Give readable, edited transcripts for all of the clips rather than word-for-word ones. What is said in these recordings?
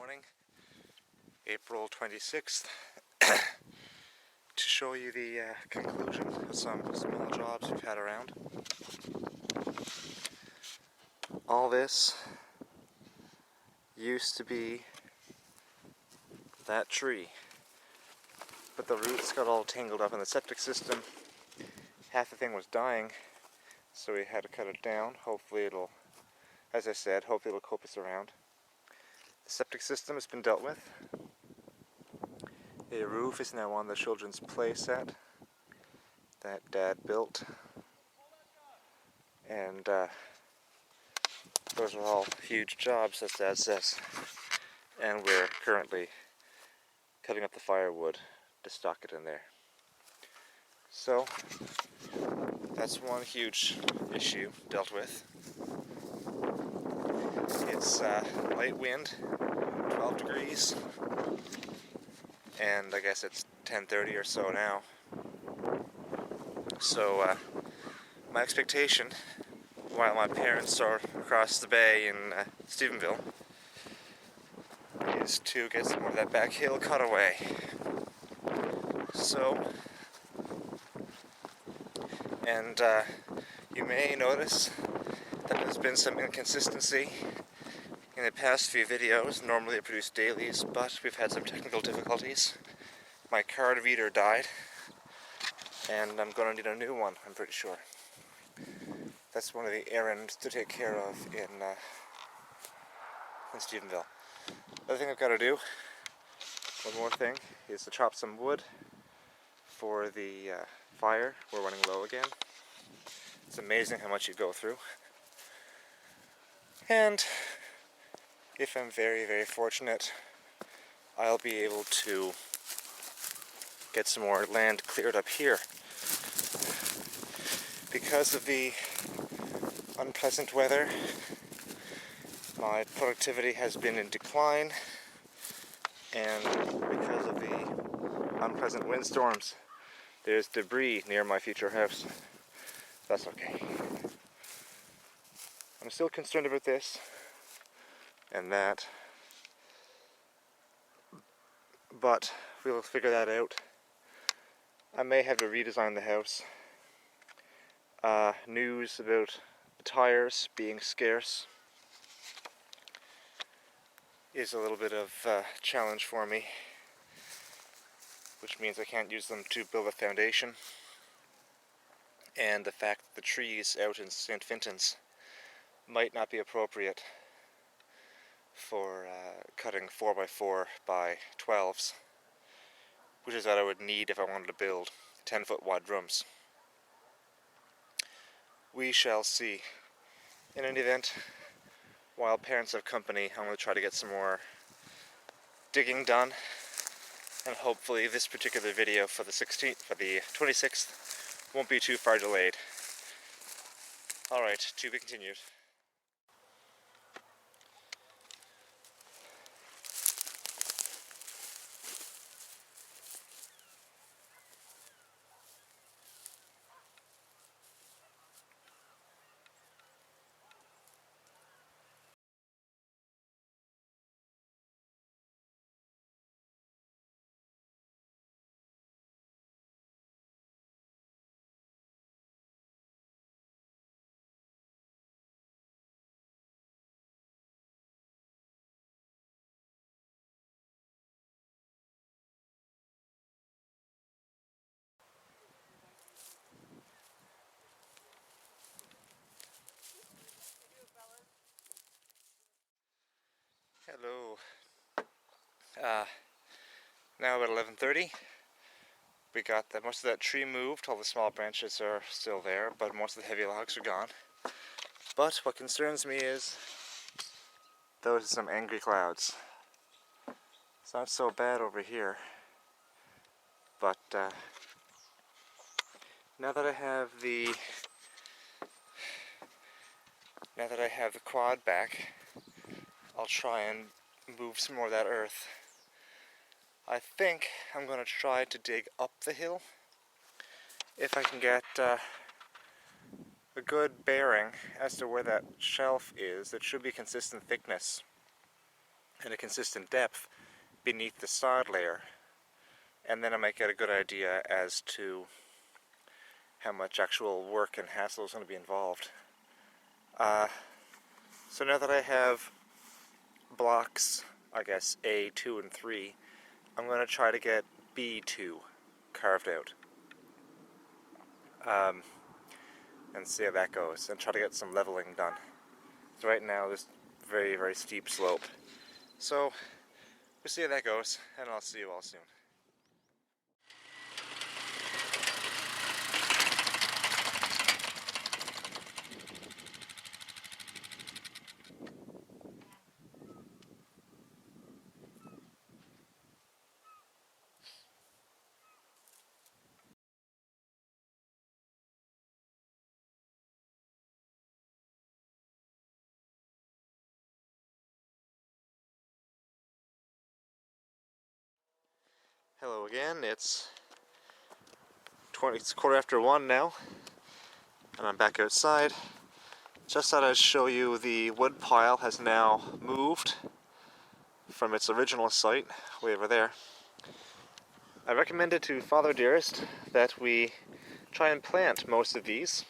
morning, April 26th, to show you the conclusion of some small jobs we've had around. All this used to be that tree, but the roots got all tangled up in the septic system. Half the thing was dying, so we had to cut it down. Hopefully it'll, as I said, hopefully it'll cope us around. The septic system has been dealt with. A roof is now on the children's play set that Dad built, and those are all huge jobs, as Dad says, and we're currently cutting up the firewood to stock it in there. So that's one huge issue dealt with. It's light wind, 12 degrees, and I guess it's 10:30 or so now. So my expectation, while my parents are across the bay in Stephenville, is to get some more of that back hill cut away. So, and you may notice that there's been some inconsistency in the past few videos. Normally I produce dailies, but we've had some technical difficulties. My card reader died, and I'm going to need a new one, I'm pretty sure. That's one of the errands to take care of in Stephenville. The other thing I've got to do, one more thing, is to chop some wood for the fire. We're running low again. It's amazing how much you go through. And if I'm very, very fortunate, I'll be able to get some more land cleared up here. Because of the unpleasant weather, my productivity has been in decline, and because of the unpleasant windstorms, there's debris near my future house. That's okay. I'm still concerned about this and that, but we'll figure that out. I may have to redesign the house. News about the tires being scarce is a little bit of a challenge for me, which means I can't use them to build a foundation. And the fact that the trees out in St. Fintan's might not be appropriate for cutting 4x4 by 12s, which is what I would need if I wanted to build 10-foot wide drums. We shall see. In any event, while parents have company, I'm going to try to get some more digging done, and hopefully this particular video for the 26th won't be too far delayed. Alright, to be continued. Hello. Now about 11:30. We got most of that tree moved. All the small branches are still there, but most of the heavy logs are gone. But what concerns me is those are some angry clouds. It's not so bad over here, but now that I have the quad back, I'll try and move some more of that earth. I think I'm going to try to dig up the hill. If I can get a good bearing as to where that shelf is, it should be consistent thickness. and a consistent depth beneath the sod layer, and then I might get a good idea as to how much actual work and hassle is going to be involved. So now that I have blocks, I guess A, 2, and 3, I'm going to try to get B2 carved out. And see how that goes, and try to get some leveling done. So right now there's very, very steep slope. So we'll see how that goes, and I'll see you all soon. Hello again, it's 1:15 now, and I'm back outside. Just thought I'd show you the wood pile has now moved from its original site, way over there. I recommended to Father Dearest that we try and plant most of these,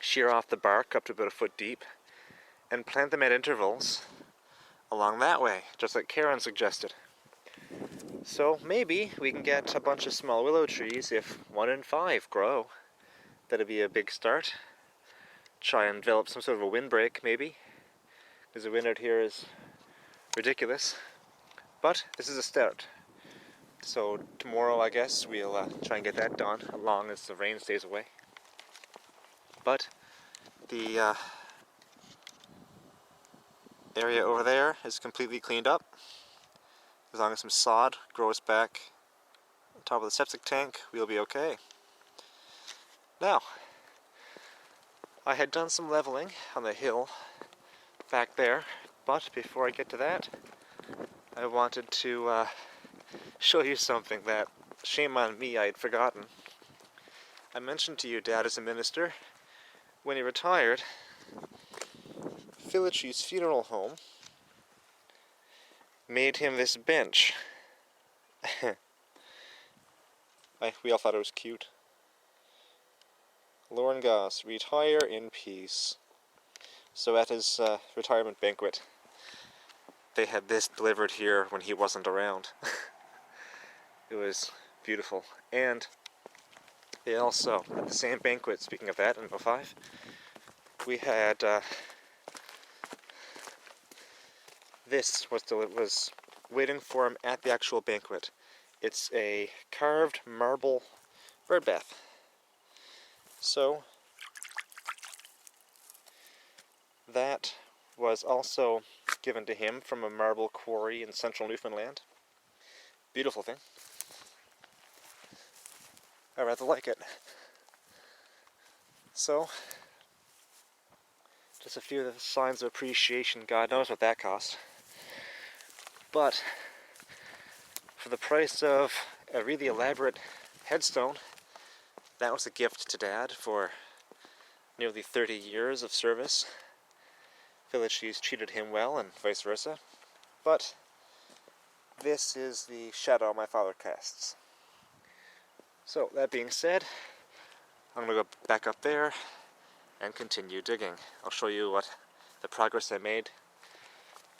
shear off the bark up to about a foot deep, and plant them at intervals along that way, just like Karen suggested. So maybe we can get a bunch of small willow trees if 1 in 5 grow. That'd be a big start. Try and develop some sort of a windbreak, maybe, because the wind out here is ridiculous. But this is a start. So tomorrow, I guess, we'll try and get that done, as long as the rain stays away. But the area over there is completely cleaned up. As long as some sod grows back on top of the septic tank, we'll be okay. Now, I had done some leveling on the hill back there, but before I get to that, I wanted to show you something that, shame on me, I had forgotten. I mentioned to you Dad is a minister. When he retired, Philitry's funeral home made him this bench. We all thought it was cute. Lauren Goss, retire in peace. So at his retirement banquet, they had this delivered here when he wasn't around. It was beautiful. And they also, at the same banquet, speaking of that, in 2005, we had this was waiting for him at the actual banquet. It's a carved marble bird bath. So that was also given to him from a marble quarry in central Newfoundland. Beautiful thing. I rather like it. So, just a few of the signs of appreciation. God knows what that cost. But for the price of a really elaborate headstone, that was a gift to Dad for nearly 30 years of service. Philitry's treated him well and vice versa. But this is the shadow my father casts. So, that being said, I'm going to go back up there and continue digging. I'll show you what the progress I made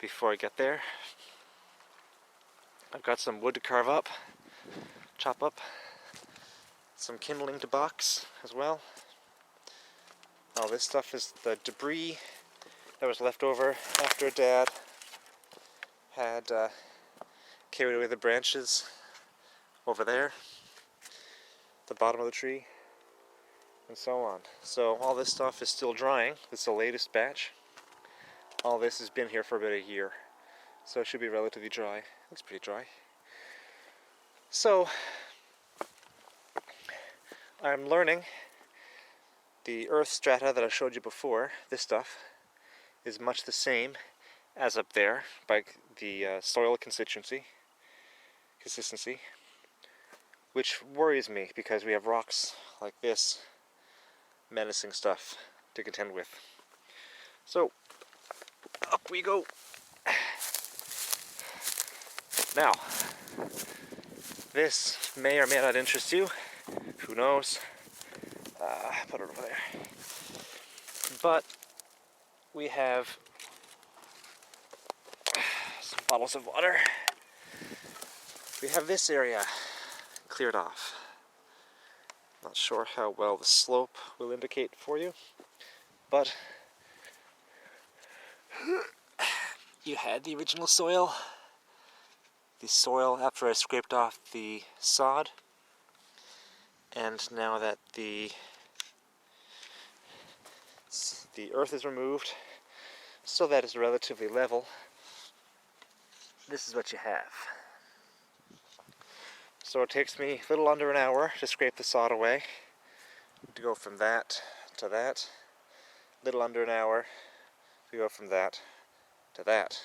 before I get there. I've got some wood to carve up, chop up, some kindling to box as well. All this stuff is the debris that was left over after Dad had carried away the branches over there, the bottom of the tree, and so on. So all this stuff is still drying. This is the latest batch. All this has been here for about a year, so it should be relatively dry. Looks pretty dry. So I'm learning the earth strata that I showed you before. This stuff is much the same as up there by the soil consistency, which worries me because we have rocks like this, menacing stuff to contend with. So up we go. Now, this may or may not interest you. Who knows? Put it over there. But we have some bottles of water. We have this area cleared off. Not sure how well the slope will indicate for you, but you had the original soil. The soil after I scraped off the sod, and now that the earth is removed so that it's relatively level, this is what you have. So it takes me a little under an hour to scrape the sod away, to go from that to that. Little under an hour to go from that to that.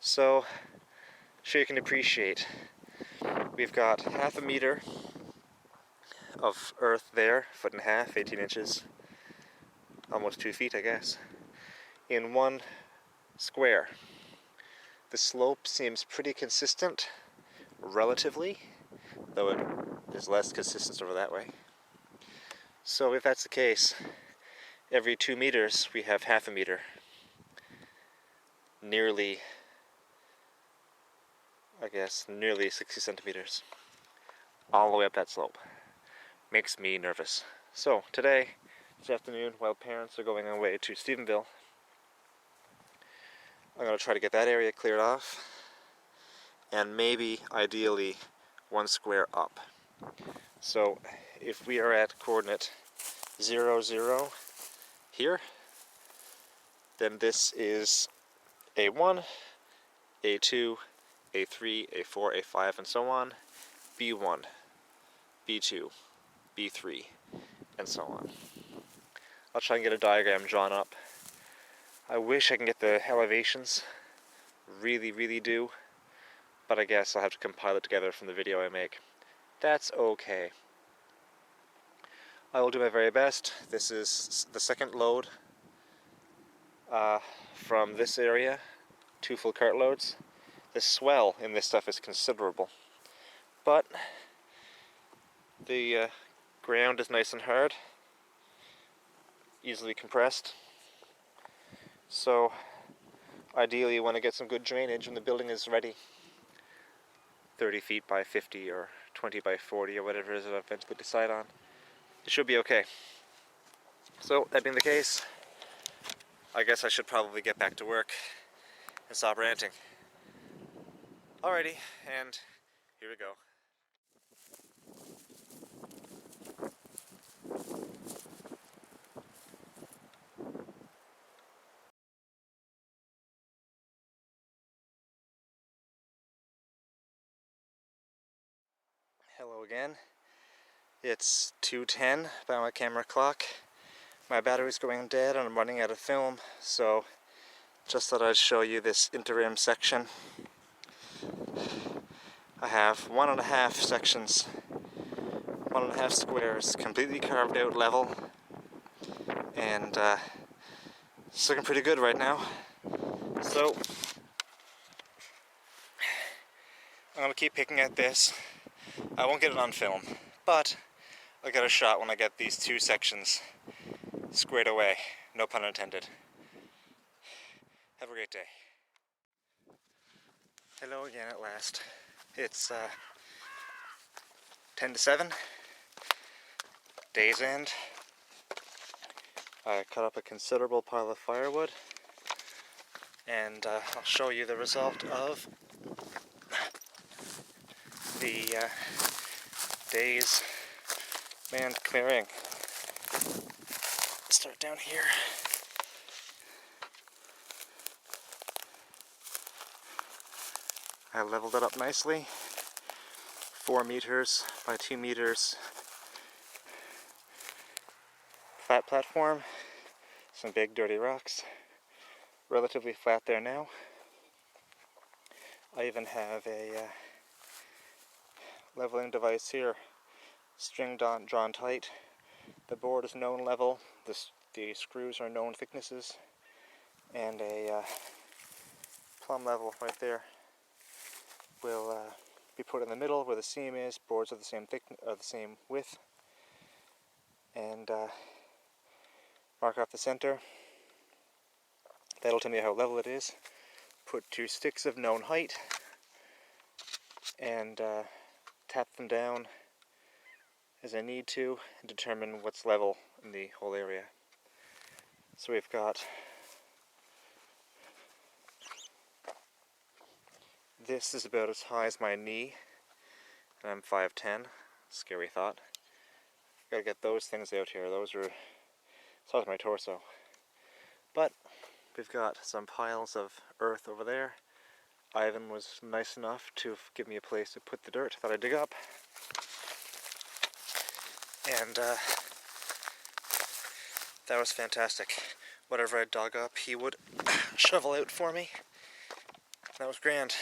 So, sure you can appreciate. We've got half a meter of earth there, 1.5 feet, 18 inches, almost 2 feet I guess, in one square. The slope seems pretty consistent, relatively, though it is less consistent over that way. So if that's the case, every 2 meters we have half a meter. Nearly 60 centimeters. All the way up that slope. Makes me nervous. So today, this afternoon, while parents are going away to Stephenville, I'm going to try to get that area cleared off, and maybe, ideally, 1 square up. So if we are at coordinate 0, 0 here, then this is A1, A2, A3, A4, A5, and so on, B1, B2, B3, and so on. I'll try and get a diagram drawn up. I wish I can get the elevations, really do, but I guess I'll have to compile it together from the video I make. That's okay. I will do my very best. This is the second load from this area, 2 full cart loads. The swell in this stuff is considerable, but the ground is nice and hard, easily compressed, so ideally you want to get some good drainage when the building is ready. 30 feet by 50 or 20 by 40 or whatever it is that I eventually decide on. It should be okay. So, that being the case, I guess I should probably get back to work and stop ranting. Alrighty, and here we go. Hello again. It's 2:10 by my camera clock. My battery's going dead and I'm running out of film, so just thought I'd show you this interim section. I have 1.5 sections, 1.5 squares, completely carved out level, and it's looking pretty good right now. So I'm gonna keep picking at this. I won't get it on film, but I'll get a shot when I get these 2 sections squared away. No pun intended. Have a great day. Hello again at last. It's 10 to 7, day's end. I cut up a considerable pile of firewood, and I'll show you the result of the day's manned clearing. Start down here. I leveled it up nicely. 4 meters by 2 meters flat platform. Some big dirty rocks. Relatively flat there now. I even have a leveling device here. String drawn tight. The board is known level. The screws are known thicknesses. And a plumb level right there. will be put in the middle where the seam is. Boards are the same thickness, the same width, and mark off the center. That'll tell me how level it is. Put 2 sticks of known height and tap them down as I need to and determine what's level in the whole area. So we've got this is about as high as my knee, and I'm 5'10". Scary thought. Gotta get those things out here. Those are as high as my torso. But we've got some piles of earth over there. Ivan was nice enough to give me a place to put the dirt that I dig up. And that was fantastic. Whatever I dug up, he would shovel out for me. That was grand.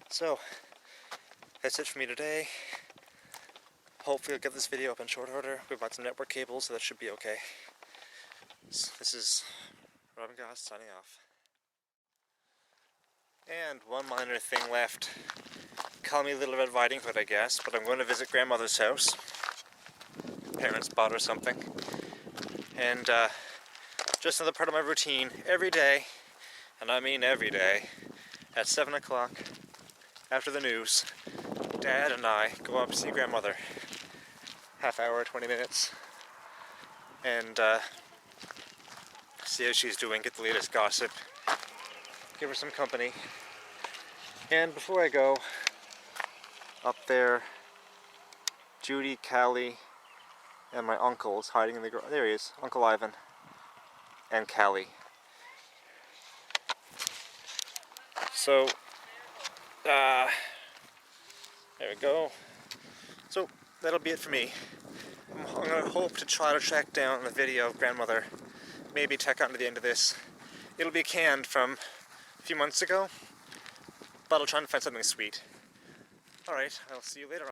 So, that's it for me today. Hopefully I'll get this video up in short order. We've got some network cables, so that should be okay. So this is Robin Goss signing off. And one minor thing left. Call me Little Red Riding Hood, I guess, but I'm going to visit grandmother's house. Parents bought her something. And just another part of my routine, every day, and I mean every day, at 7 o'clock, after the news, Dad and I go up to see grandmother. Half hour, 20 minutes, and see how she's doing, get the latest gossip, give her some company. And before I go, up there, Judy, Callie, and my uncle's hiding in the garage. There he is, Uncle Ivan, and Callie. So, there we go. So, that'll be it for me. I'm going to hope to try to track down the video of grandmother, maybe tack on to the end of this. It'll be canned from a few months ago, but I'll try and find something sweet. Alright, I'll see you later on.